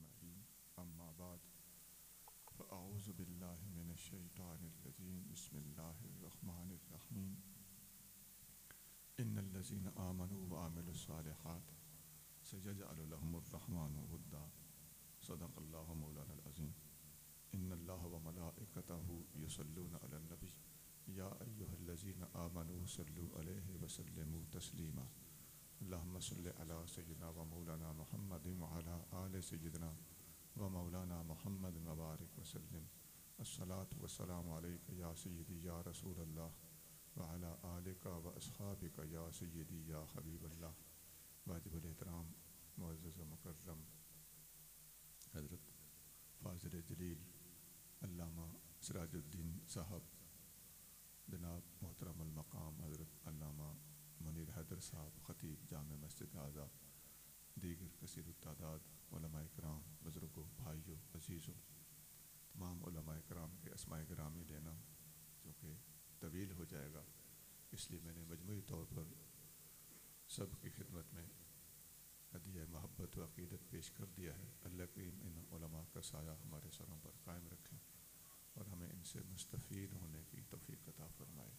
أجمعين أما بعد فأعوذ بالله من الشيطان الرجيم بسم الله الرحمن الرحيم إن الذين آمنوا وعملوا الصالحات سيجعل لهم الرحمن ودا صدق الله مولانا العظيم إن الله وملائكته يصلون على النبي يا أيها الذين آمنوا صلوا عليه وسلموا تسليما اللهم صل على سيدنا ومولانا محمد وعلى آل سيدنا ومولانا محمد وبارك وسلم الصلاة والسلام عليك يا سيدي يا رسول الله وعلى آلك وأصحابك يا سيدي يا حبيب الله واجب الاحترام معزز و مکرم حضرت فاضل جلیل علامہ سراج الدین صاحب، جناب محترم المقام حضرت علامہ منیر حیدر صاحب خطیب جامع مسجد اعظم، دیگر کثیر التعداد علماء کرام، بزرگوں، بھائیوں، عزیزوں، تمام علماء کرام کے اسماء گرامی لینا چونکہ طویل ہو جائے گا، اس لیے میں نے مجموعی طور پر سب کی خدمت میں ہدیہ محبت و عقیدت پیش کر دیا ہے۔ اللہ کریم ان علماء کا سایہ ہمارے سروں پر قائم رکھیں اور ہمیں ان سے مستفید ہونے کی توفیق عطا فرمائے۔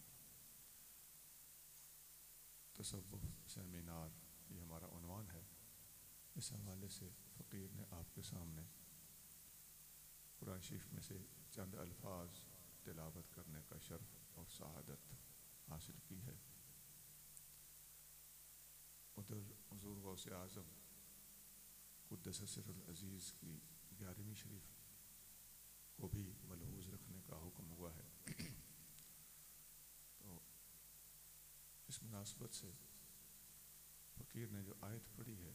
تصوف سیمینار یہ ہمارا عنوان ہے۔ اس حوالے سے فقیر نے آپ کے سامنے قرآن شریف میں سے چند الفاظ تلاوت کرنے کا شرف اور سعادت حاصل کی ہے۔ ادھر حضور غوث اعظم قدس سر العزیز کی 11ویں شریف کو بھی ملحوظ رکھنے کا حکم ہوا ہے۔ تو اس مناسبت سے فقیر نے جو آیت پڑھی ہے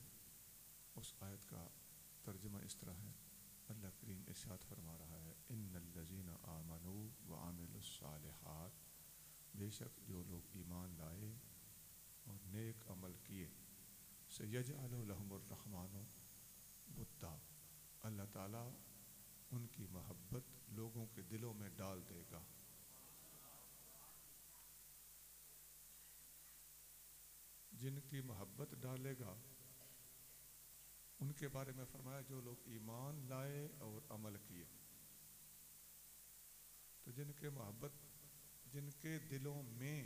اس آیت کا ترجمہ اس طرح ہے۔ اللہ کریم ارشاد فرما رہا ہے ان الذین آمنوا وعملوا الصالحات، بے شک جو لوگ ایمان لائے اور نیک عمل کیے، سیجعل لهم الرحمن ودا، اللہ تعالیٰ ان کی محبت لوگوں کے دلوں میں ڈال دے گا۔ جن کی محبت ڈالے گا ان کے بارے میں فرمایا جو لوگ ایمان لائے اور عمل کیے۔ تو جن کے دلوں میں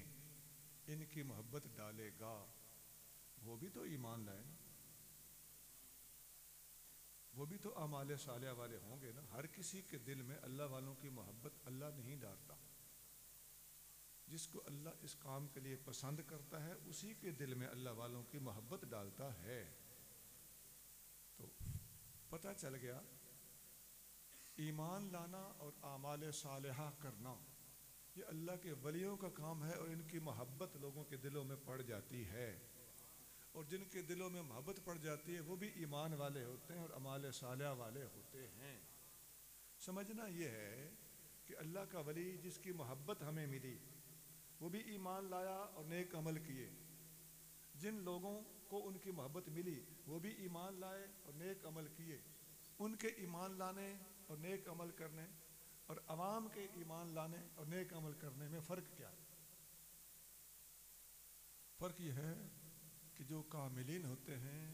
ان کی محبت ڈالے گا وہ بھی تو ایمان لائے نا، وہ بھی تو اعمال صالحہ والے ہوں گے نا۔ ہر کسی کے دل میں اللہ والوں کی محبت اللہ نہیں ڈالتا، جس کو اللہ اس کام کے لیے پسند کرتا ہے اسی کے دل میں اللہ والوں کی محبت ڈالتا ہے۔ تو پتہ چل گیا ایمان لانا اور اعمال صالحہ کرنا یہ اللہ کے ولیوں کا کام ہے، اور ان کی محبت لوگوں کے دلوں میں پڑ جاتی ہے، اور جن کے دلوں میں محبت پڑ جاتی ہے وہ بھی ایمان والے ہوتے ہیں اور اعمال صالحہ والے ہوتے ہیں۔ سمجھنا یہ ہے کہ اللہ کا ولی جس کی محبت ہمیں ملی وہ بھی ایمان لایا اور نیک عمل کیے، جن لوگوں کو ان کی محبت ملی وہ بھی ایمان لائے اور نیک عمل کیے، ان کے ایمان لانے اور نیک عمل کرنے اور عوام کے ایمان لانے اور نیک عمل کرنے میں فرق کیا ہے؟ فرق یہ ہے کہ جو کاملین ہوتے ہیں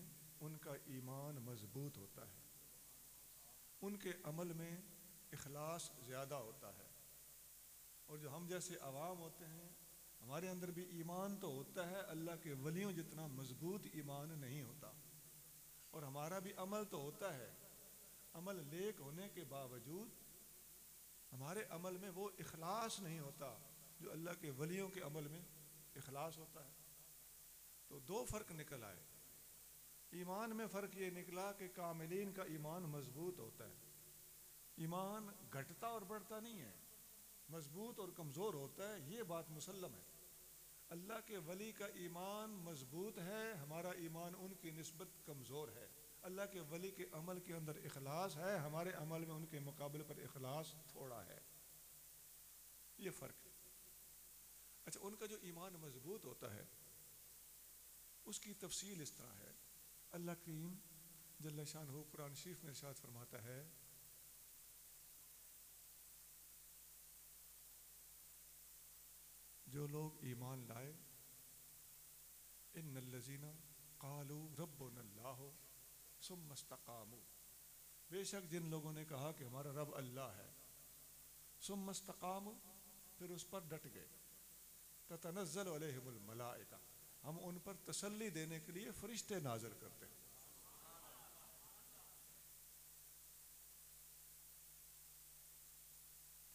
ان کا ایمان مضبوط ہوتا ہے، ان کے عمل میں اخلاص زیادہ ہوتا ہے، اور جو ہم جیسے عوام ہوتے ہیں ہمارے اندر بھی ایمان تو ہوتا ہے، اللہ کے ولیوں جتنا مضبوط ایمان نہیں ہوتا، اور ہمارا بھی عمل تو ہوتا ہے، عمل نیک ہونے کے باوجود ہمارے عمل میں وہ اخلاص نہیں ہوتا جو اللہ کے ولیوں کے عمل میں اخلاص ہوتا ہے۔ تو دو فرق نکل آئے۔ ایمان میں فرق یہ نکلا کہ کاملین کا ایمان مضبوط ہوتا ہے، ایمان گھٹتا اور بڑھتا نہیں ہے، مضبوط اور کمزور ہوتا ہے، یہ بات مسلم ہے۔ اللہ کے ولی کا ایمان مضبوط ہے، ہمارا ایمان ان کی نسبت کمزور ہے۔ اللہ کے ولی کے عمل کے اندر اخلاص ہے، ہمارے عمل میں ان کے مقابلے پر اخلاص تھوڑا ہے، یہ فرق ہے۔ اچھا، ان کا جو ایمان مضبوط ہوتا ہے اس کی تفصیل اس طرح ہے۔ اللہ کریم جل شانہ قرآن شریف میں ارشاد فرماتا ہے جو لوگ ایمان لائے، ان الذین قالوا ربنا اللہ ثم استقاموا، بے شک جن لوگوں نے کہا کہ ہمارا رب اللہ ہے، ثم استقاموا، پھر اس پر ڈٹ گئے، تتنزل علیہم الملائکہ، ہم ان پر تسلی دینے کے لیے فرشتے نازل کرتے ہیں۔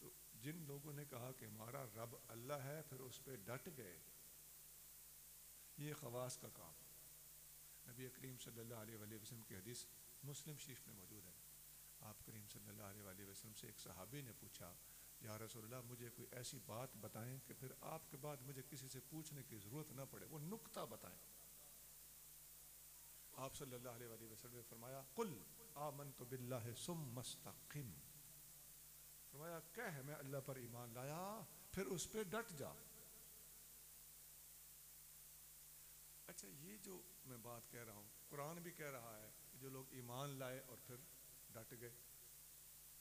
تو جن لوگوں نے کہا کہ ہمارا رب اللہ ہے پھر اس پہ ڈٹ گئے، یہ خواص کا کام۔ نبی کریم صلی اللہ علیہ وآلہ وسلم کی حدیث مسلم شریف میں موجود ہے۔ آپ کریم صلی اللہ علیہ وآلہ وسلم سے ایک صحابی نے پوچھا، یا رسول اللہ مجھے کوئی ایسی بات بتائیں کہ پھر آپ کے بعد مجھے کسی سے پوچھنے کی ضرورت نہ پڑے، وہ نکتہ بتائیں۔ آپ صلی اللہ علیہ وآلہ وسلم نے فرمایا، قل آمنت باللہ ثم استقم، فرمایا کہہ میں اللہ پر ایمان لایا پھر اس پہ ڈٹ جا۔ اچھا، یہ جو میں بات کہہ رہا ہوں، قرآن بھی کہہ رہا ہے کہ جو لوگ ایمان لائے اور پھر ڈٹ گئے،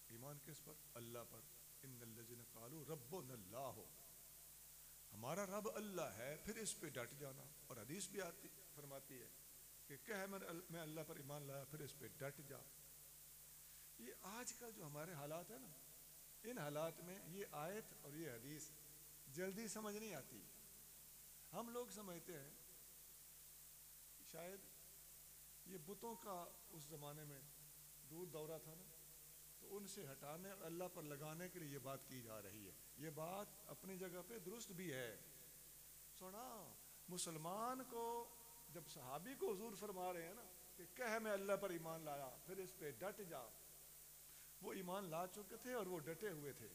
ایمان کس پر؟ اللہ پر۔ ان الذین قالوا ربنا اللہ، ہمارا رب اللہ ہے، پھر اس پہ ڈٹ جانا۔ اور حدیث بھی آتی فرماتی ہے کہ کہہ میں اللہ پر ایمان لایا پھر اس پہ ڈٹ جا۔ یہ آج کا جو ہمارے حالات ہیں نا، ان حالات میں یہ آیت اور یہ حدیث جلدی سمجھ نہیں آتی۔ ہم لوگ سمجھتے ہیں شاید یہ بتوں کا اس زمانے میں دور دورہ تھا نا، تو ان سے ہٹانے اور اللہ پر لگانے کے لیے یہ بات کی جا رہی ہے۔ یہ بات اپنی جگہ پہ درست بھی ہے۔ سنا مسلمان کو جب صحابی کو حضور فرما رہے ہیں نا کہ کہہ میں اللہ پر ایمان لایا پھر اس پہ ڈٹ جا، وہ ایمان لا چکے تھے اور وہ ڈٹے ہوئے تھے۔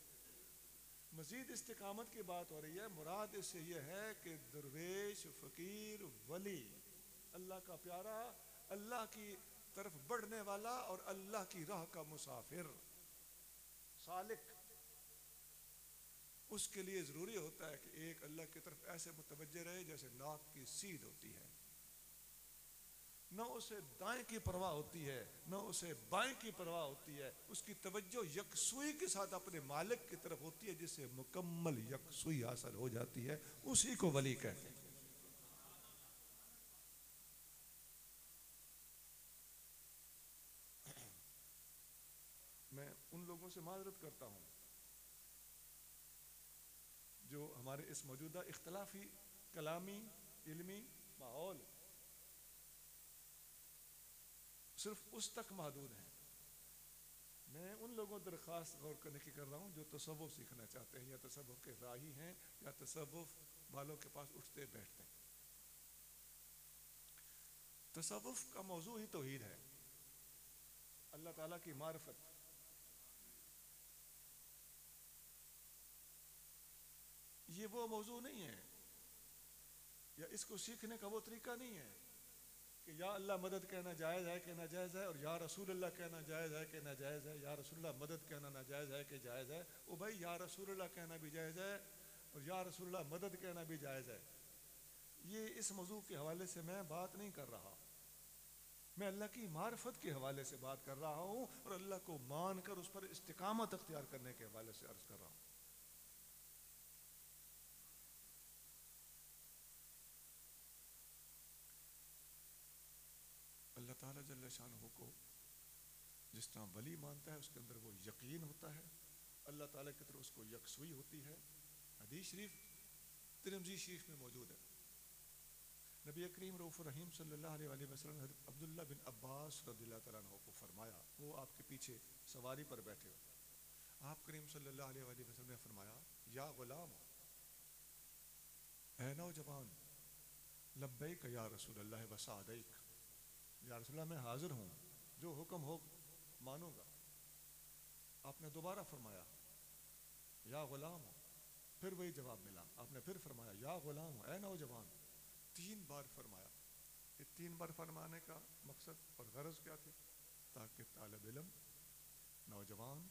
مزید استقامت کی بات ہو رہی ہے، مراد اس سے یہ ہے کہ درویش، فقیر، ولی، اللہ کا پیارا، اللہ کی طرف بڑھنے والا اور اللہ کی راہ کا مسافر، سالک، اس کے لیے ضروری ہوتا ہے کہ ایک اللہ کی طرف ایسے متوجہ رہے جیسے ناک کی سید ہوتی ہے، نہ اسے دائیں کی پرواہ ہوتی ہے نہ اسے بائیں کی پرواہ ہوتی ہے، اس کی توجہ یکسوئی کے ساتھ اپنے مالک کی طرف ہوتی ہے، جس سے مکمل یکسوئی حاصل ہو جاتی ہے، اسی کو ولی کہتے ہیں۔ میں ان لوگوں سے معذرت کرتا ہوں جو ہمارے اس موجودہ اختلافی کلامی علمی ماحول صرف اس تک محدود ہیں۔ میں ان لوگوں درخواست غور کرنے کی کر رہا ہوں جو تصوف سیکھنا چاہتے ہیں یا تصوف کے راہی ہیں یا تصوف والوں کے پاس اٹھتے بیٹھتے ہیں۔ تصوف کا موضوع ہی توحید ہے، اللہ تعالیٰ کی معرفت۔ یہ وہ موضوع نہیں ہے، یا اس کو سیکھنے کا وہ طریقہ نہیں ہے کہ یا اللہ مدد کہنا جائز ہے کہ ناجائز ہے، اور یا رسول اللہ کہنا جائز ہے کہ ناجائز ہے، یا رسول اللہ مدد کہنا ناجائز ہے کہ جائز ہے۔ او بھائی، یا رسول اللہ کہنا بھی جائز ہے اور یا رسول اللہ مدد کہنا بھی جائز ہے۔ یہ اس موضوع کے حوالے سے میں بات نہیں کر رہا، میں اللہ کی معرفت کے حوالے سے بات کر رہا ہوں اور اللہ کو مان کر اس پر استقامت اختیار کرنے کے حوالے سے عرض کر رہا ہوں۔ اللہ تعالیٰ جل شانہ کو جس طرح ولی مانتا ہے اس کے اندر وہ یقین ہوتا ہے، اللہ تعالیٰ کی طرف اس کو یکسوئی ہوتی ہے۔ حدیث شریف ترمذی شریف میں موجود ہے، نبی کریم رؤوف الرحیم صلی اللہ علیہ وآلہ وسلم نے حضرت عبداللہ بن عباس رضی اللہ تعالیٰ عنہ کو فرمایا، وہ آپ کے پیچھے سواری پر بیٹھے ہو، آپ کریم صلی اللہ علیہ وآلہ وسلم نے فرمایا، یا غلام، اے نوجوان، لبیک یا رسول اللہ وسعدیک، یا رسول اللہ میں حاضر ہوں، جو حکم ہو مانوں گا۔ آپ نے دوبارہ فرمایا یا غلام، پھر وہی جواب ملا، آپ نے پھر فرمایا یا غلام، اے نوجوان، 3 بار فرمایا۔ یہ 3 بار فرمانے کا مقصد اور غرض کیا تھی؟ تاکہ طالب علم، نوجوان،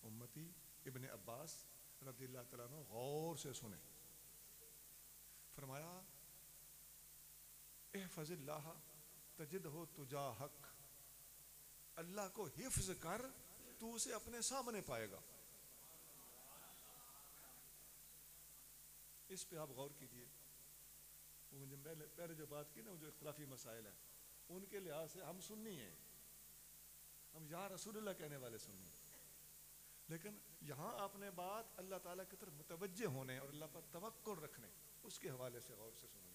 امتی، ابن عباس رضی اللہ تعالیٰ عنہ غور سے سنیں۔ فرمایا احفظ اللہ تجدہ تجاہک، اللہ کو حفظ کر تو اسے اپنے سامنے پائے گا۔ اس پہ آپ غور کیجئے، پہلے جو بات کی نا، وہ جو اختلافی مسائل ہیں ان کے لحاظ سے ہم سنی ہیں، ہم یا رسول اللہ کہنے والے سنی، لیکن یہاں آپ نے بات اللہ تعالیٰ کی طرف متوجہ ہونے اور اللہ پر توکل رکھنے اس کے حوالے سے غور سے سننی.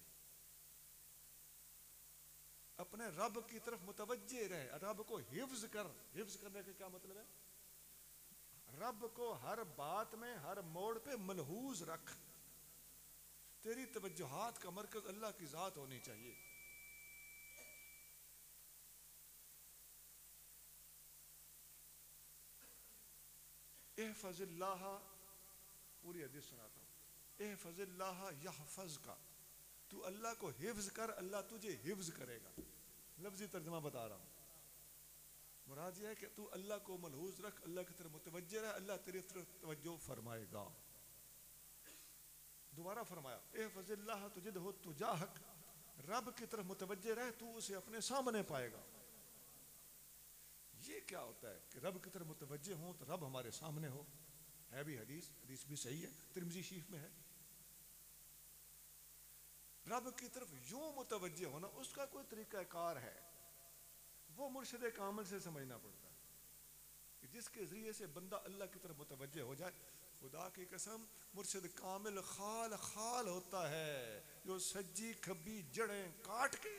اپنے رب کی طرف متوجہ رہے، رب کو حفظ کر. حفظ کرنے کا کیا مطلب ہے؟ رب کو ہر بات میں ہر موڑ پہ ملحوظ رکھ. تیری توجہات کا مرکز اللہ کی ذات ہونی چاہیے. احفظ اللہ، پوری حدیث سناتا ہوں. احفظ اللہ یحفظ کا، تو اللہ کو حفظ کر، اللہ تجھے حفظ کرے گا. لفظی ترجمہ بتا رہا ہوں. مراد یہ ہے کہ تو اللہ کو ملحوظ رکھ، اللہ کی طرف متوجہ رہ، اللہ تیری طرف توجہ فرمائے گا. دوبارہ فرمایا احفظ اللہ تجدہ تجاہک، رب کی طرف متوجہ رہ، تو اسے اپنے سامنے پائے گا. یہ کیا ہوتا ہے کہ رب کی طرف متوجہ ہوں تو رب ہمارے سامنے ہو؟ ہے بھی حدیث بھی صحیح ہے، ترمذی شریف میں ہے. رب کی طرف یوں متوجہ ہونا اس کا کوئی طریقہ کار ہے، وہ مرشد کامل سے سمجھنا پڑتا ہے کہ جس کے ذریعے سے بندہ اللہ کی طرف متوجہ ہو جائے. خدا کی قسم مرشد کامل خال خال ہوتا ہے جو سجی کھبی جڑیں کاٹ کے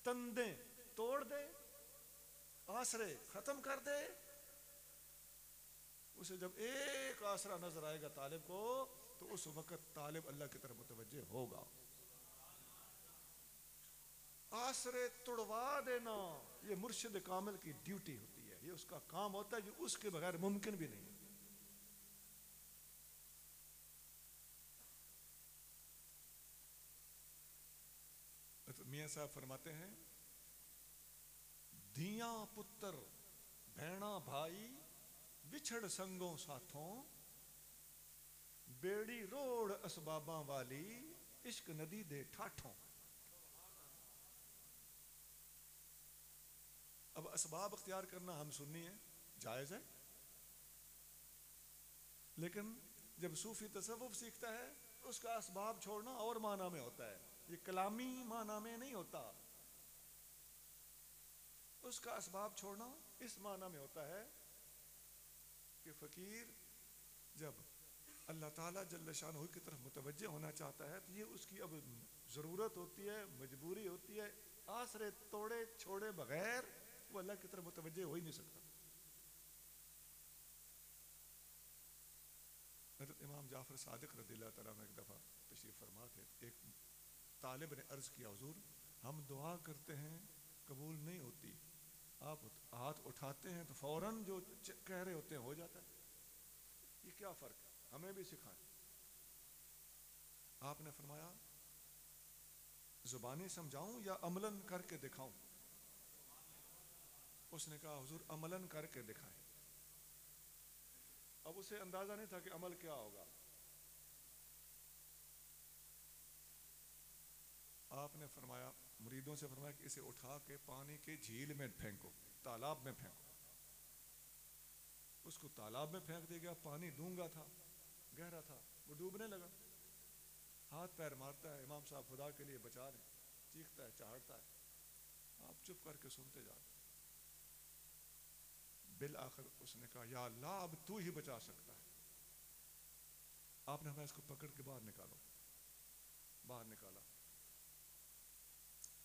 تندیں توڑ دے، آسرے ختم کر دے. اسے جب ایک آسرا نظر آئے گا طالب کو تو اس وقت طالب اللہ کی طرف متوجہ ہوگا. آسرے توڑوا دینا یہ مرشد کامل کی ڈیوٹی ہوتی ہے، یہ اس کا کام ہوتا ہے جو اس کے بغیر ممکن بھی نہیں. میاں صاحب فرماتے ہیں دھیاں پتر بھیڑا بھائی بچھڑ سنگوں ساتھوں، بیڑی روڑ اسباباں والی عشق ندی دے ٹھاٹھوں. اب اسباب اختیار کرنا ہم سنی ہے، جائز ہے، لیکن جب صوفی تصوف سیکھتا ہے اس کا اسباب چھوڑنا اور معنی میں ہوتا ہے، یہ کلامی معنی میں نہیں ہوتا. اس کا اسباب چھوڑنا اس معنی میں ہوتا ہے کہ فقیر جب اللہ تعالیٰ جل شانہ کی طرف متوجہ ہونا چاہتا ہے تو یہ اس کی اب ضرورت ہوتی ہے، مجبوری ہوتی ہے. آسرے توڑے چھوڑے بغیر وہ اللہ کی طرف متوجہ ہو ہی نہیں سکتا. حضرت امام جعفر صادق رضی اللہ تعالیٰ عنہ ایک دفعہ تشریف فرما تھے. ایک طالب نے عرض کیا حضور ہم دعا کرتے ہیں قبول نہیں ہوتی، آپ ہاتھ اٹھاتے ہیں تو فوراً جو کہہ رہے ہوتے ہیں ہو جاتا ہے، یہ کیا فرق ہے؟ ہمیں بھی سکھائیں. آپ نے فرمایا زبانی سمجھاؤں یا عملاً کر کے دکھاؤں؟ اس نے کہا حضور عملاً کر کے دکھائیں. اب اسے اندازہ نہیں تھا کہ عمل کیا ہوگا. آپ نے فرمایا مریدوں سے فرمایا کہ اسے اٹھا کے پانی کے جھیل میں پھینکو، تالاب میں پھینکو. اس کو تالاب میں پھینک دیا گیا. پانی ڈونگا تھا، گہرا تھا، وہ ڈوبنے لگا. ہاتھ پیر مارتا ہے، امام صاحب خدا کے لیے بچا لیں، چیختا ہے چاہتا ہے. آپ چپ کر کے سنتے جاتے. بالآخر اس نے کہا یا اللہ اب تو ہی بچا سکتا ہے. آپ نے ہمیں اس کو پکڑ کے باہر نکالو. باہر نکالا،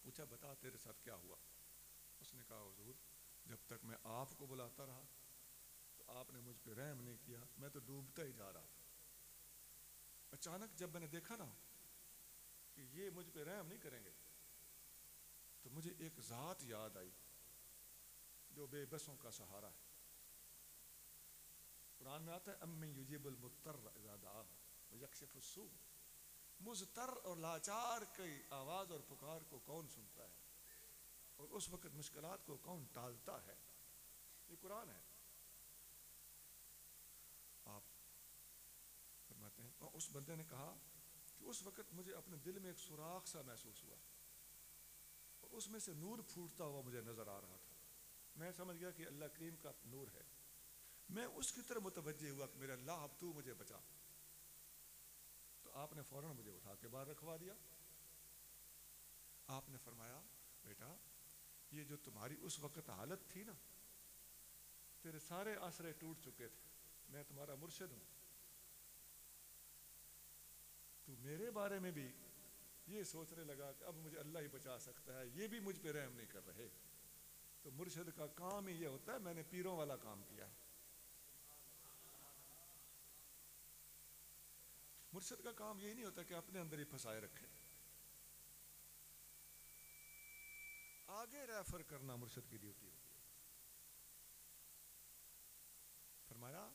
پوچھا بتا تیرے ساتھ کیا ہوا؟ اس نے کہا حضور جب تک میں آپ کو بلاتا رہا تو آپ نے مجھ پہ رحم نہیں کیا، میں تو ڈوبتا ہی جا رہا تھا. اچانک جب میں نے دیکھا نا کہ یہ مجھ پہ رحم نہیں کریں گے تو مجھے ایک ذات یاد آئی جو بے بسوں کا سہارا ہے. قرآن میں آتا ہے امن یجیب المضطر اذا دعاہ ویکشف السوء، مضطر اور لاچار کی آواز اور پکار کو کون سنتا ہے اور اس وقت مشکلات کو کون ٹالتا ہے. یہ قرآن ہے. آپ فرماتے ہیں اس بندے نے کہا کہ اس وقت مجھے اپنے دل میں ایک سوراخ سا محسوس ہوا اور اس میں سے نور پھوٹتا ہوا مجھے نظر آ رہا تھا. میں سمجھ گیا کہ اللہ کریم کا نور ہے. میں اس کی طرف متوجہ ہوا کہ میرے اللہ اب تو مجھے بچا. تو آپ نے فوراً مجھے اٹھا کے باہر رکھوا دیا. آپ نے فرمایا بیٹا یہ جو تمہاری اس وقت حالت تھی نا تیرے سارے آسرے ٹوٹ چکے تھے، میں تمہارا مرشد ہوں، تو میرے بارے میں بھی یہ سوچنے لگا کہ اب مجھے اللہ ہی بچا سکتا ہے، یہ بھی مجھ پہ رحم نہیں کر رہے۔ تو مرشد کا کام ہی یہ ہوتا ہے، میں نے پیروں والا کام کیا ہے۔ مرشد کا کام یہی نہیں ہوتا کہ اپنے اندر ہی پھنسائے رکھے، آگے ریفر کرنا مرشد کی ڈیوٹی ہوتی ہے۔ فرمایا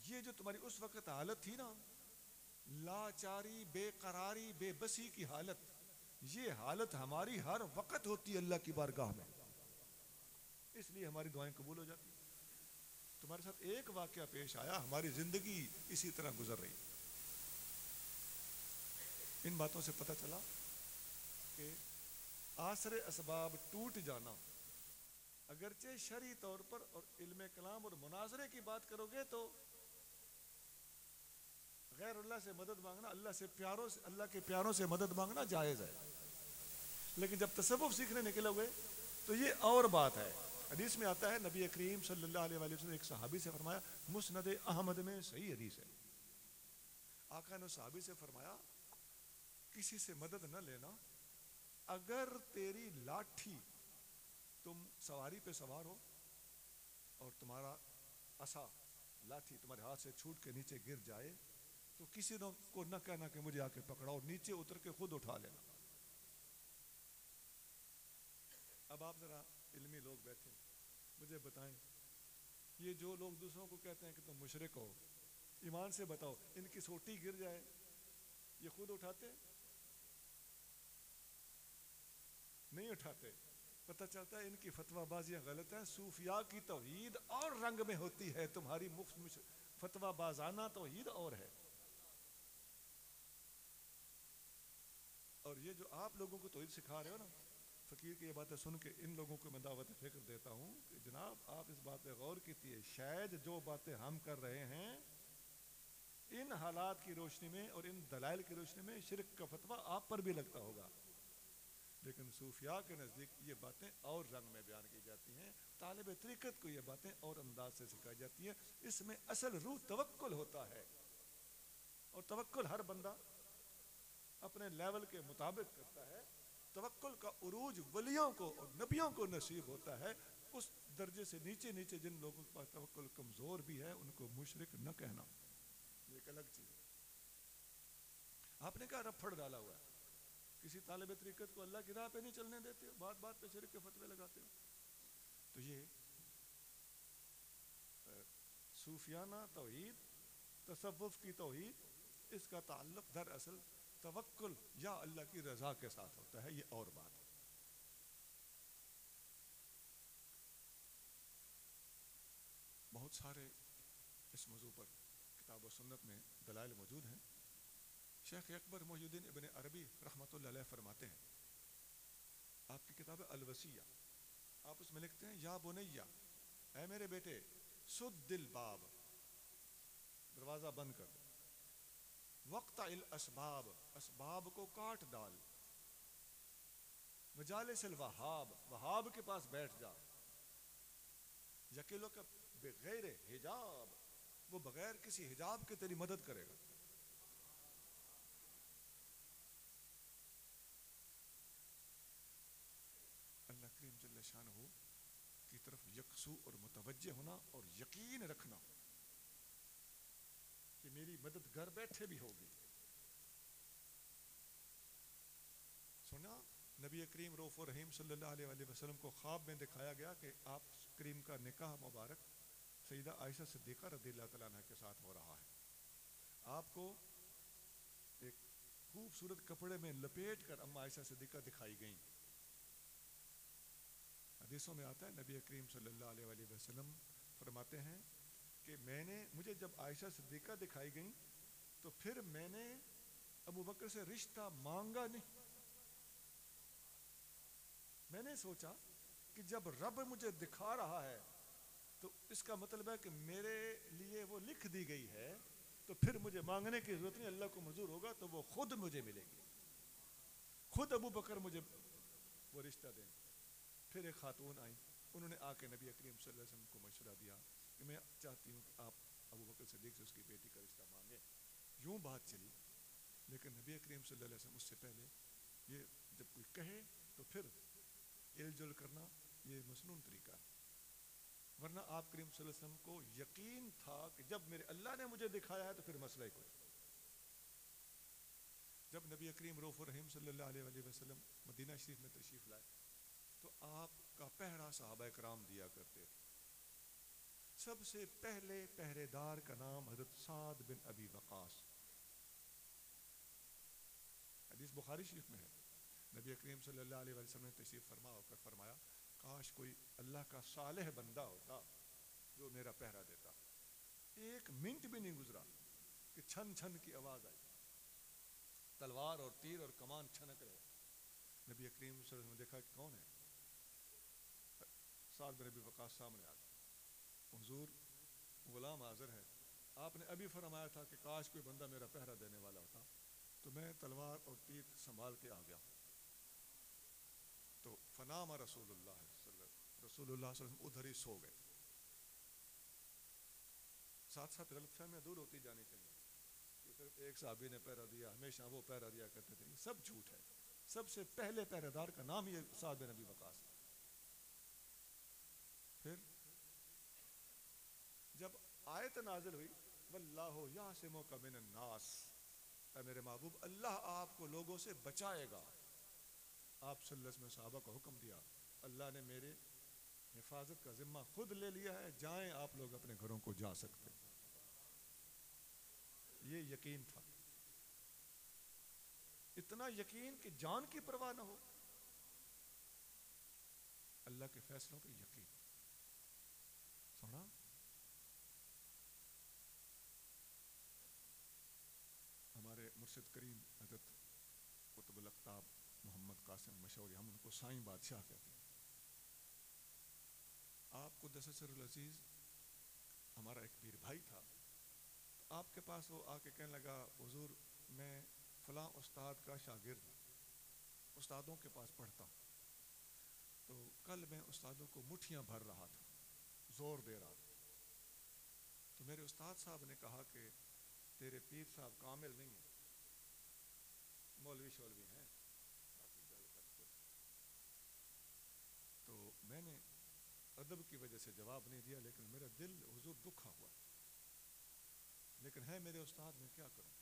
یہ جو تمہاری اس وقت حالت تھی نا، لاچاری، بے قراری، بے بسی کی حالت، یہ حالت ہماری ہر وقت ہوتی ہے اللہ کی بارگاہ میں، اس لیے ہماری دعائیں قبول ہو جاتی۔ تمہارے ساتھ ایک واقعہ پیش آیا، ہماری زندگی اسی طرح گزر رہی۔ ان باتوں سے پتہ چلا کہ آثر اسباب ٹوٹ جانا، اگرچہ شرعی طور پر اور علم کلام اور مناظرے کی بات کرو گے تو غیر اللہ سے مدد مانگنا، اللہ کے پیاروں سے مدد مانگنا جائز ہے، لیکن جب تصوف سیکھنے نکلے ہوئے تو یہ اور بات ہے۔ حدیث میں آتا ہے، نبی کریم صلی اللہ علیہ وسلم نے ایک صحابی سے فرمایا، مسند احمد میں صحیح حدیث ہے، آقا نے صحابی سے فرمایا کسی سے مدد نہ لینا، اگر تیری لاٹھی، تم سواری پہ سوار ہو اور تمہارا عصا لاٹھی تمہارے ہاتھ سے چھوٹ کے نیچے گر جائے تو کسی کو نہ کہنا کہ مجھے آ کے پکڑاؤ، نیچے اتر کے خود اٹھا لینا۔ اب آپ ذرا علمی لوگ بیٹھے، مجھے بتائیں، یہ جو لوگ دوسروں کو کہتے ہیں کہ تم مشرک ہو، ایمان سے بتاؤ، ان کی سوٹی گر جائے یہ خود اٹھاتے؟ نہیں اٹھاتے۔ پتہ چلتا ہے ان کی فتویٰ بازیاں غلط ہیں۔ صوفیاء کی توحید اور رنگ میں ہوتی ہے، تمہاری مفت فتویٰ بازانہ توحید اور ہے۔ اور یہ جو آپ لوگوں کو توحید سکھا رہے ہو نا، فقیر کی یہ باتیں سن کے ان لوگوں کو میں دعوت فکر دیتا ہوں کہ جناب آپ اس بات پہ غور کیجیے، شاید جو باتیں ہم کر رہے ہیں ان حالات کی روشنی میں اور ان دلائل کی روشنی میں شرک کا فتویٰ آپ پر بھی لگتا ہوگا، لیکن صوفیاء کے نزدیک یہ باتیں اور رنگ میں بیان کی جاتی ہیں، طالب طریقت کو یہ باتیں اور انداز سے سکھائی جاتی ہیں۔ اس میں اصل روح توکل ہوتا ہے، اور توکل ہر بندہ اپنے لیول کے مطابق کرتا ہے۔ توکل کا عروج ولیوں کو اور نبیوں کو نصیب ہوتا ہے۔ اس درجے سے نیچے نیچے جن لوگوں کے پاس توکل کمزور بھی ہے ان کو مشرک نہ کہنا، یہ ایک الگ چیز ہے۔ آپ نے کہا رفڑ ڈالا ہوا ہے، کسی طالب طریقت کو اللہ کی راہ پہ نہیں چلنے دیتے، بات بات پہ شرک کے فتوے لگاتے ہو۔ تو یہ صوفیانہ توحید، تصوف کی توحید، اس کا تعلق دراصل توکل یا اللہ کی رضا کے ساتھ ہوتا ہے، یہ اور بات ہے۔ بہت سارے اس موضوع پر کتاب و سنت میں دلائل موجود ہیں۔ شیخ اکبر محی الدین ابن عربی رحمۃ اللہ علیہ فرماتے ہیں، آپ کی کتاب الوصیہ، آپ اس میں لکھتے ہیں، یا بنیہ، اے میرے بیٹے، سد الباب، دروازہ بند کر دو، وقت الاسباب، اسباب کو کاٹ ڈال، مجالس الوہاب، وہاب کے پاس بیٹھ جا، یقیلو کا بغیر حجاب، وہ بغیر کسی حجاب کے تیری مدد کرے گا۔ اللہ کریم جل شانہ کی طرف یکسو اور متوجہ ہونا اور یقین رکھنا کہ میری مدد گھر بیٹھے بھی ہوگی۔ سنا نبی کریم رؤوف الرحیم صلی اللہ علیہ وسلم کو خواب میں دکھایا گیا کہ آپ کریم کا نکاح مبارک سیدہ عائشہ صدیقہ رضی اللہ تعالیٰ عنہ کے ساتھ ہو رہا ہے۔ آپ کو ایک خوبصورت کپڑے میں لپیٹ کر اما عائشہ صدیقہ دکھائی گئیں۔ حدیثوں میں آتا ہے نبی کریم صلی اللہ علیہ وسلم فرماتے ہیں کہ مجھے جب عائشہ صدیقہ دکھائی گئیں تو پھر میں نے ابو بکر سے رشتہ مانگا نہیں۔ میں نے سوچا کہ جب رب مجھے دکھا رہا ہے تو اس کا مطلب ہے کہ میرے لیے وہ لکھ دی گئی ہے، تو پھر مجھے مانگنے کی ضرورت نہیں، اللہ کو منظور ہوگا تو وہ خود مجھے ملے گی، خود ابو بکر مجھے وہ رشتہ دیں۔ پھر ایک خاتون آئیں، انہوں نے آ کے نبی کریم صلی اللہ علیہ وسلم کو مشورہ دیا کہ میں چاہتی ہوں کہ آپ ابو بکر صدیق سے اس کی بیٹی کا رشتہ مانگیں. یوں بات چلی، لیکن نبی کریم صلی اللہ علیہ وسلم اس سے پہلے یہ جب کوئی کہے تو پھر الجل جل کرنا یہ مسنون طریقہ ہے. ورنہ آپ کریم صلی اللہ علیہ وسلم کو یقین تھا کہ جب میرے اللہ نے مجھے دکھایا ہے تو پھر مسئلہ ہی کوئی. جب نبی کریم رؤوف الرحیم صلی اللہ علیہ وآلہ وسلم مدینہ شریف میں تشریف لائے تو آپ کا پہرا صحابہ کرام دیا کرتے تھے. سب سے پہلے پہرے دار کا نام حضرت سعد بن ابی وقاص، حدیث بخاری شریف میں ہے. نبی کریم صلی اللہ علیہ وسلم نے تشریف فرما ہو کر فرمایا کاش کوئی اللہ کا صالح بندہ ہوتا جو میرا پہرا دیتا. ایک منٹ بھی نہیں گزرا کہ چھن چھن کی آواز آئی، تلوار اور تیر اور کمان چھنک رہے. نبی کریم صلی اللہ علیہ وسلم نے دیکھا کہ کون ہے، سعد بن ابی وقاص سامنے آ گئے. حضور غلام حاضر ہے، آپ نے ابھی فرمایا تھا کہ کاش کوئی بندہ میرا پہرا دینے والا ہوتا تو میں تلوار اور تیر سنبھال کے آ گیا. تو فنام رسول اللہ صلی اللہ علیہ وسلم ادھر ہی سو گئے. ساتھ ساتھ غلط فہمیاں دور ہوتی جانی چاہیے کہ صرف ایک صحابی نے پہرا دیا، ہمیشہ وہ پہرا دیا کرتے تھے، یہ سب جھوٹ ہے. سب سے پہلے پہرے دار کا نام یہ سعد بن ابی وقاص. پھر جب آیت نازل ہوئی واللہ یعصمک من الناس، اے میرے محبوب اللہ آپ کو لوگوں سے بچائے گا. آپ صلی اللہ علیہ وسلم صحابہ کو حکم دیا اللہ نے میرے حفاظت کا ذمہ خود لے لیا ہے، جائیں آپ لوگ اپنے گھروں کو جا سکتے. یہ یقین تھا، اتنا یقین کہ جان کی پرواہ نہ ہو، اللہ کے فیصلوں پہ یقین. سنا ہمارے مرشد کریم حضرت قطب الاقطاب محمد قاسم مشوری، ہم ان کو سائیں بادشاہ کہتے ہیں. آپ کو قدس سر العزیز ہمارا ایک پیر بھائی تھا، تو آپ کے پاس وہ آ کے کہنے لگا حضور میں فلاں استاد کا شاگرد ہوں، استادوں کے پاس پڑھتا ہوں. تو کل میں استادوں کو مٹھیاں بھر رہا تھا، زور دے رہا تھا. تو میرے استاد صاحب نے کہا کہ تیرے پیر صاحب کامل نہیں ہیں، مولوی شولوی ہیں. تو میں نے ادب کی وجہ سے جواب نہیں دیا، لیکن میرا دل حضور دکھا ہوا، لیکن ہے میرے استاد، میں کیا کروں.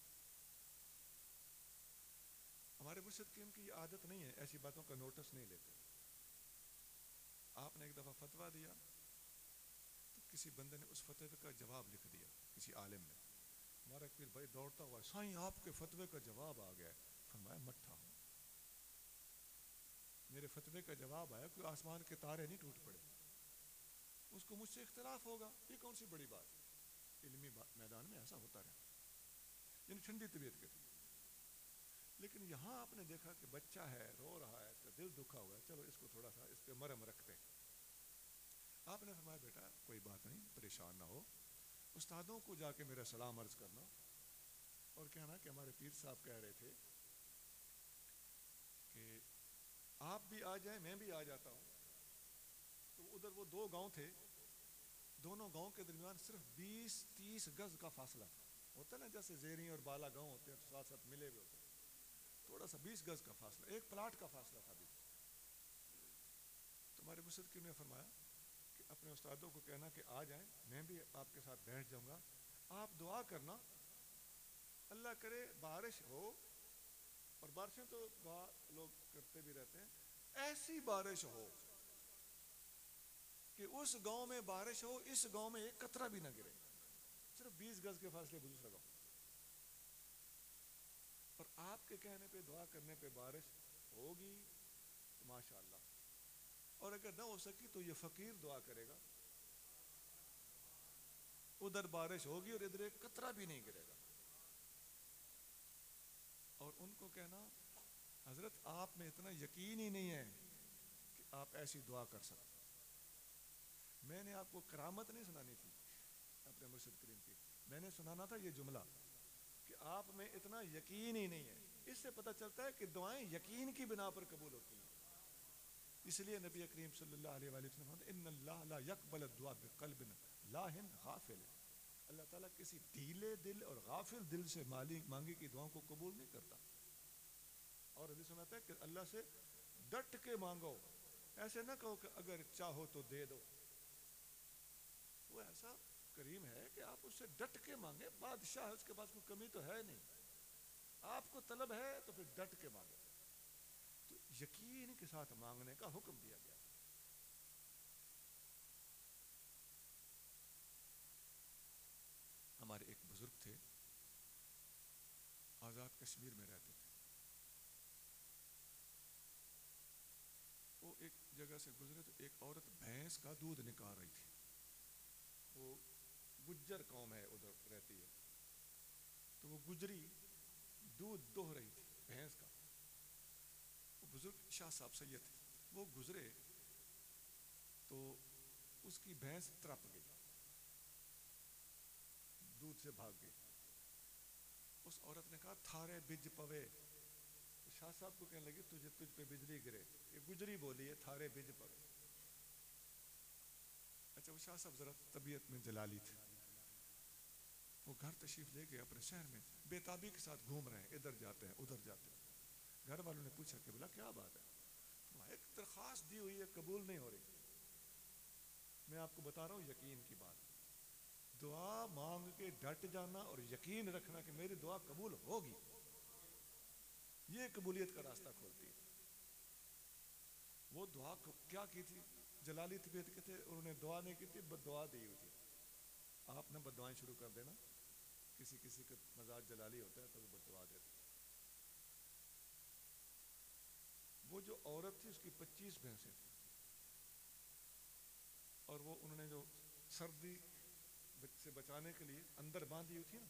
ہمارے مرشد کریم کی یہ عادت نہیں ہے، ایسی باتوں کا نوٹس نہیں لیتے. آپ نے ایک دفعہ فتویٰ دیا تو کسی بندے نے اس فتوے کا جواب لکھ دیا، کسی عالم نے. ہمارا ایک پیر بھائی دوڑتا ہوا سائیں آپ کے فتوے کا جواب آ گیا. فرمایا مٹھا ہوں، میرے فتوے کا جواب آیا، کوئی آسمان کے تارے نہیں ٹوٹ پڑے، اس کو مجھ سے اختلاف ہوگا، یہ کون سی بڑی بات. علمی میدان میں ایسا ہوتا رہا، یعنی ٹھنڈی طبیعت کے تھے. لیکن یہاں آپ نے دیکھا کہ بچہ ہے، رو رہا ہے، اس کا دل دکھا ہوا ہے، چلو اس کو تھوڑا سا اس پہ مرہم رکھتے. آپ نے فرمایا بیٹا کوئی بات نہیں، پریشان نہ ہو، استادوں کو جا کے میرا سلام عرض کرنا اور کہنا کہ ہمارے پیر صاحب کہہ رہے تھے کہ آپ بھی آ جائیں میں بھی آ جاتا ہوں. تو ادھر وہ دو گاؤں تھے، دونوں گاؤں کے درمیان صرف 20-30 گز کا فاصلہ تھا. ہوتا نا جیسے زیریں اور بالا گاؤں ہوتے ہیں تو ساتھ ساتھ ملے ہوئے ہوتے ہیں، تھوڑا سا 20 گز کا فاصلہ، ایک پلاٹ کا فاصلہ تھا بھی. تو ہمارے مرشد کی نے فرمایا کہ اپنے استادوں کو کہنا کہ آ جائیں، میں بھی آپ کے ساتھ بیٹھ جاؤں گا، آپ دعا کرنا اللہ کرے بارش ہو. اور بارشیں تو دعا لوگ کرتے بھی رہتے ہیں، ایسی بارش ہو کہ اس گاؤں میں بارش ہو، اس گاؤں میں ایک قطرہ بھی نہ گرے، صرف 20 گز کے فاصلے پہ دوسرا گاؤں. اور آپ کے کہنے پہ دعا کرنے پہ بارش ہوگی تو ماشاء اللہ، اور اگر نہ ہو سکی تو یہ فقیر دعا کرے گا، ادھر بارش ہوگی اور ادھر ایک قطرہ بھی نہیں گرے گا. اور ان کو کہنا حضرت آپ میں اتنا یقین ہی نہیں ہے کہ آپ ایسی دعا کر سکتے. میں نے آپ کو کرامت نہیں سنانی تھی اپنے مرشد کریم کی، میں نے سنانا تھا یہ جملہ کہ آپ میں اتنا یقین ہی نہیں ہے. اس سے پتہ چلتا ہے کہ دعائیں یقین کی بنا پر قبول ہوتی ہیں. اس لیے نبی کریم صلی اللہ علیہ وآلہ وسلم فرماتے ہیں ان اللہ لا يقبل الدعاء بقلب لاہن غافل. اللہ تعالیٰ کسی ڈھیلے دل اور غافل دل سے مانگی کی دعاؤں کو قبول نہیں کرتا. اور حدیث میں آتا ہے کہ اللہ سے ڈٹ کے مانگو, ایسے نہ کہو کہ اگر چاہو تو دے دو. وہ ایسا کریم ہے کہ آپ اس سے ڈٹ کے مانگے, بادشاہ ہے, اس کے پاس کوئی کمی تو ہے نہیں, آپ کو طلب ہے تو پھر ڈٹ کے مانگے. تو یقین کے ساتھ مانگنے کا حکم دیا گیا. ہمارے ایک بزرگ تھے, آزاد کشمیر میں رہتے تھے. وہ ایک جگہ سے گزرے تو ایک عورت بھینس کا دودھ نکال رہی تھی. وہ گجر قوم ہے, ادھر رہتی ہے. تو وہ گجری دودھ دوہ رہی تھی بھینس کا. وہ بزرگ شاہ صاحب سید تھے, وہ گزرے تو اس کی بھینس ترپ گئی, دودھ سے بھاگ گئی. اس عورت نے کہا تھارے بج پوے. شاہ صاحب کو کہنے لگی تجھ پہ بجلی گرے. یہ گجری بولی ہے تھارے بج پوے. اچھا, وہ شاہ صاحب ذرا طبیعت میں جلالی تھے, وہ گھر تشریف لے گئے اپنے شہر میں, بے تابی کے ساتھ گھوم رہے ہیں, ادھر جاتے ہیں ادھر جاتے ہیں. گھر والوں نے پوچھا کہ بولا کیا بات ہے؟ ایک درخواست دی ہوئی ہے قبول نہیں ہو رہی. میں آپ کو بتا رہا ہوں یقین کی بات, دعا مانگ کے ڈٹ جانا اور یقین رکھنا کہ میری دعا قبول ہوگی, یہ قبولیت کا راستہ کھولتی ہے. وہ دعا کیا کی تھی, جلالی طبیعت کے تھے, انہوں نے دعا نہیں کی تھی, بد دعا دی ہوئی تھی. آپ نے بد دعائیں شروع کر دینا, کسی کا مزاج جلالی ہوتا ہے تو وہ بد دعا دیتے. وہ جو عورت تھی اس کی 25 بھینسیں تھیں, اور وہ انہوں نے جو سردی سے بچانے کے لیے اندر باندھی ہوئی تھی نا,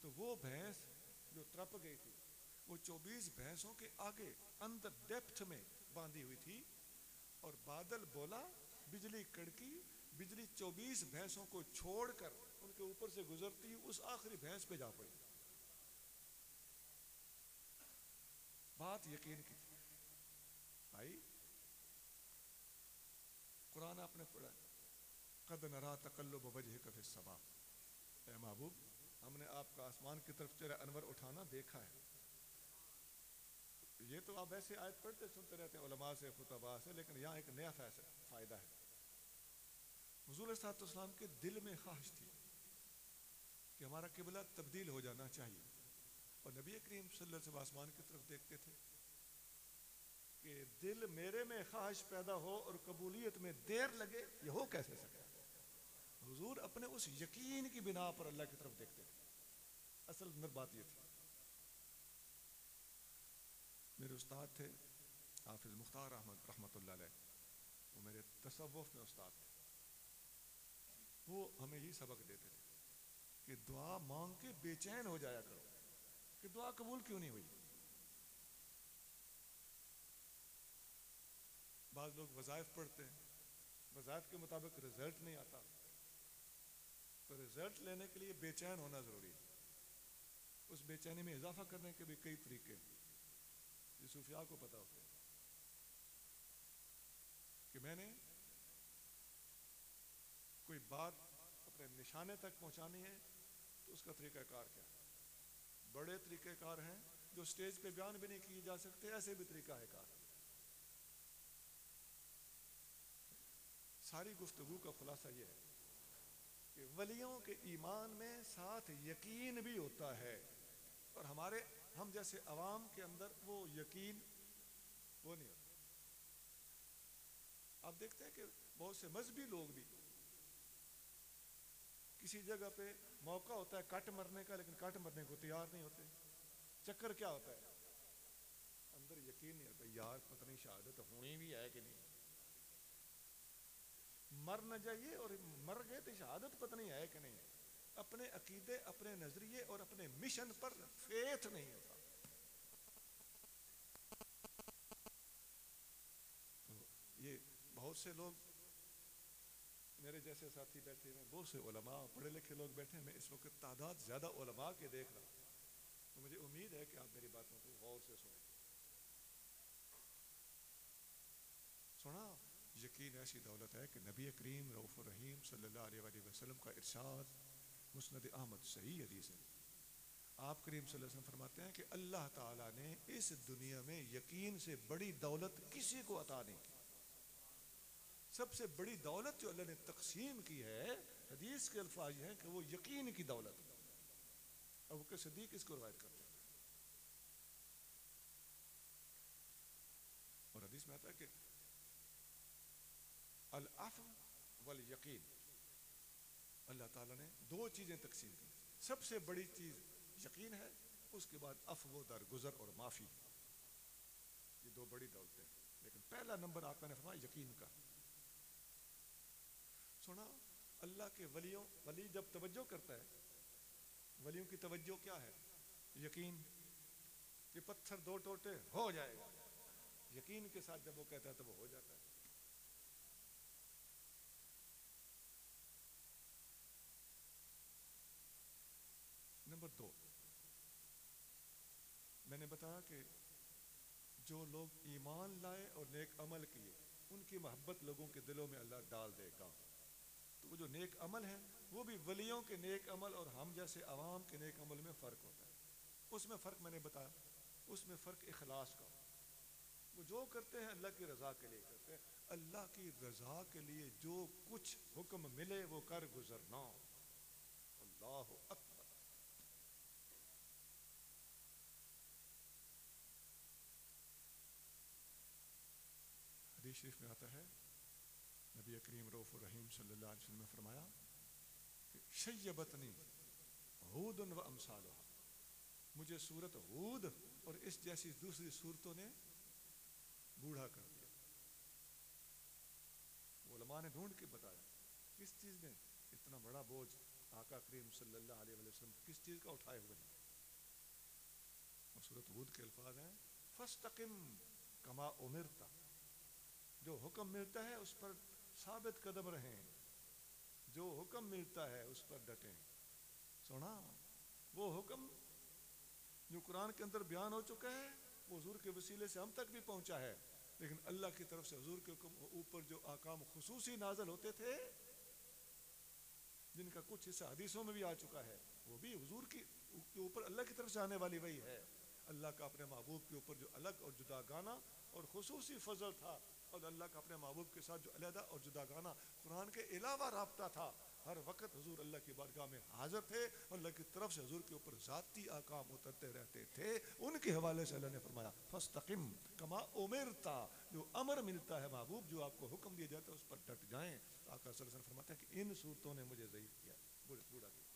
تو وہ بھینس جو ترپ گئی تھی وہ 24 بھینسوں کے آگے اندر ڈیپتھ میں باندھی ہوئی تھی. اور بادل بولا, بجلی کڑکی, بجلی 24 بھینسوں کو چھوڑ کر ان کے اوپر سے گزرتی اس آخری بھینس پہ جا پڑی. بات یقین کی تھی. بھائی قرآن آپ نے پڑھا, قد نرا تقلب وجہک فی السماء, اے محبوب ہم نے آپ کا آسمان کی طرف چہرہ انور اٹھانا دیکھا ہے. یہ تو آپ ایسے آیت پڑھتے سنتے رہتے ہیں علماء سے, خطباء سے, لیکن یہاں ایک نیا فائدہ ہے. حضور صلی اللہ علیہ وسلم کے دل میں خواہش تھی کہ ہمارا قبلہ تبدیل ہو جانا چاہیے, اور نبی کریم صلی اللہ علیہ وسلم آسمان کی طرف دیکھتے تھے کہ دل میرے میں خواہش پیدا ہو اور قبولیت میں دیر لگے, یہ ہو کیسے سکتا؟ حضور اپنے اس یقین کی بنا پر اللہ کی طرف دیکھتے تھے. اصل بات یہ تھی. میرے استاد تھے حافظ مختار احمد رحمۃ اللہ علیہ, وہ میرے تصوف میں استاد تھے. وہ ہمیں یہ سبق دیتے تھے کہ دعا مانگ کے بے چین ہو جایا کرو کہ دعا قبول کیوں نہیں ہوئی. بعض لوگ وظائف پڑھتے ہیں, وظائف کے مطابق رزلٹ نہیں آتا, تو رزلٹ لینے کے لیے بے چین ہونا ضروری ہے. اس بے چینی میں اضافہ کرنے کے بھی کئی طریقے ہیں, یہ صوفیاء کو پتہ ہوتے ہیں. کہ میں نے کوئی بات اپنے نشانے تک پہنچانی ہے تو اس کا طریقہ کار کیا ہے. بڑے طریقہ کار ہیں جو سٹیج پہ بیان بھی نہیں کیے جا سکتے, ایسے بھی طریقہ ہے کار. ساری گفتگو کا خلاصہ یہ ہے کہ ولیوں کے ایمان میں ساتھ یقین بھی ہوتا ہے, اور ہم جیسے عوام کے اندر وہ یقین وہ نہیں ہوتا. آپ دیکھتے ہیں کہ بہت سے مذہبی لوگ بھی کسی جگہ پہ موقع ہوتا ہے کٹ مرنے کا, لیکن کٹ مرنے کو تیار نہیں ہوتے. چکر کیا ہوتا ہے, اندر یقین نہیں ہوتا, یار پتہ نہیں شہادت ہونی بھی ہے کہ نہیں, مر نہ جائیے اور مر گئے تو شہادت پتہ نہیں ہے کہ نہیں ہے. اپنے عقیدے, اپنے نظریے اور اپنے مشن پر فیتھ نہیں ہوتا. تو یہ بہت سے لوگ میرے جیسے ساتھی بیٹھے ہیں, بہت سے علماء پڑھے لکھے لوگ بیٹھے ہیں. میں اس وقت تعداد زیادہ علماء کے دیکھ رہا ہوں, تو مجھے امید ہے کہ آپ میری باتوں کو غور سے سنیں. سنا یقین ایسی دولت ہے کہ نبی کریم رؤوف الرحیم صلی اللہ علیہ وآلہ وسلم کا ارشاد مسند احمد صحیح حدیث ہے. آپ کریم صلی اللہ علیہ وسلم فرماتے ہیں کہ اللہ تعالیٰ نے اس دنیا میں یقین سے بڑی دولت کسی کو عطا نہیں کی. سب سے بڑی دولت جو اللہ نے تقسیم کی ہے، حدیث کے الفاظ یہ ہیں کہ وہ یقین کی دولت ہے. ابو بکر صدیق اس کو روایت کرتے ہیں. اور حدیث میں آتا ہے کہ العفو والیقین، اللہ تعالیٰ نے دو چیزیں تقسیم کی. سب سے بڑی چیز یقین ہے، اس کے بعد عفو و درگزر اور معافی. یہ دو بڑی دولتیں، لیکن پہلا نمبر آقا نے فرمایا یقین کا. سنا اللہ کے ولی جب توجہ کرتا ہے، ولیوں کی توجہ کیا ہے؟ یقین. کہ پتھر دو ٹوٹے ہو جائے گا، یقین کے ساتھ جب وہ کہتا ہے تو وہ ہو جاتا ہے. نمبر دو، میں نے بتایا کہ جو لوگ ایمان لائے اور نیک عمل کیے، ان کی محبت لوگوں کے دلوں میں اللہ ڈال دے گا. تو وہ جو نیک عمل ہے وہ بھی ولیوں کے نیک عمل اور ہم جیسے عوام کے نیک عمل میں فرق ہوتا ہے. اس میں فرق میں نے بتایا، اس میں فرق اخلاص کا. وہ جو کرتے ہیں اللہ کی رضا کے لیے کرتے ہیں. اللہ کی رضا کے لیے جو کچھ حکم ملے وہ کر گزرنا. اللہ اکبر. حدیث شریف میں آتا ہے، نبی کریم رؤوف الرحیم صلی اللہ علیہ وسلم نے فرمایا کہ شیبتنی ہود و امثالها، مجھے سورت ہود اور اس جیسی دوسری صورتوں نے بوڑھا کر دیا. علماء نے ڈھونڈ کے بتایا کس چیز نے اتنا بڑا بوجھ آقا کریم صلی اللہ علیہ وسلم کس چیز کا اٹھائے ہوئے ہیں. اور سورت ہود کے الفاظ ہیں فاستقم کما امرت، جو حکم ملتا ہے اس پر ثابت قدم رہیں، جو حکم ملتا ہے اس پر ڈٹیں. سنا وہ حکم جو قرآن کے اندر بیان ہو چکا ہے وہ حضور کے وسیلے سے ہم تک بھی پہنچا ہے، لیکن اللہ کی طرف سے حضور کے حکم اوپر جو احکام خصوصی نازل ہوتے تھے جن کا کچھ حصہ حدیثوں میں بھی آ چکا ہے، وہ بھی حضور کے اوپر اللہ کی طرف سے آنے والی وہی ہے. اللہ کا اپنے محبوب کے اوپر جو الگ اور جدا گانا اور خصوصی فضل تھا، اور اللہ کا اپنے محبوب کے ساتھ جو علیحدہ اور جدا گانا قرآن کے علاوہ رابطہ تھا، ہر وقت حضور اللہ کی بارگاہ میں حاضر تھے اور اللہ کی طرف سے حضور کے اوپر ذاتی احکام اترتے رہتے تھے. ان کے حوالے سے اللہ نے فرمایا فاستقم کما امرتا، جو امر ملتا ہے محبوب، جو آپ کو حکم دیا جاتا ہے اس پر ڈٹ جائیں. آقا صلی اللہ علیہ وسلم فرماتے ہیں کہ ان صورتوں نے مجھے ضعیف کیا، بوڑھا کیا.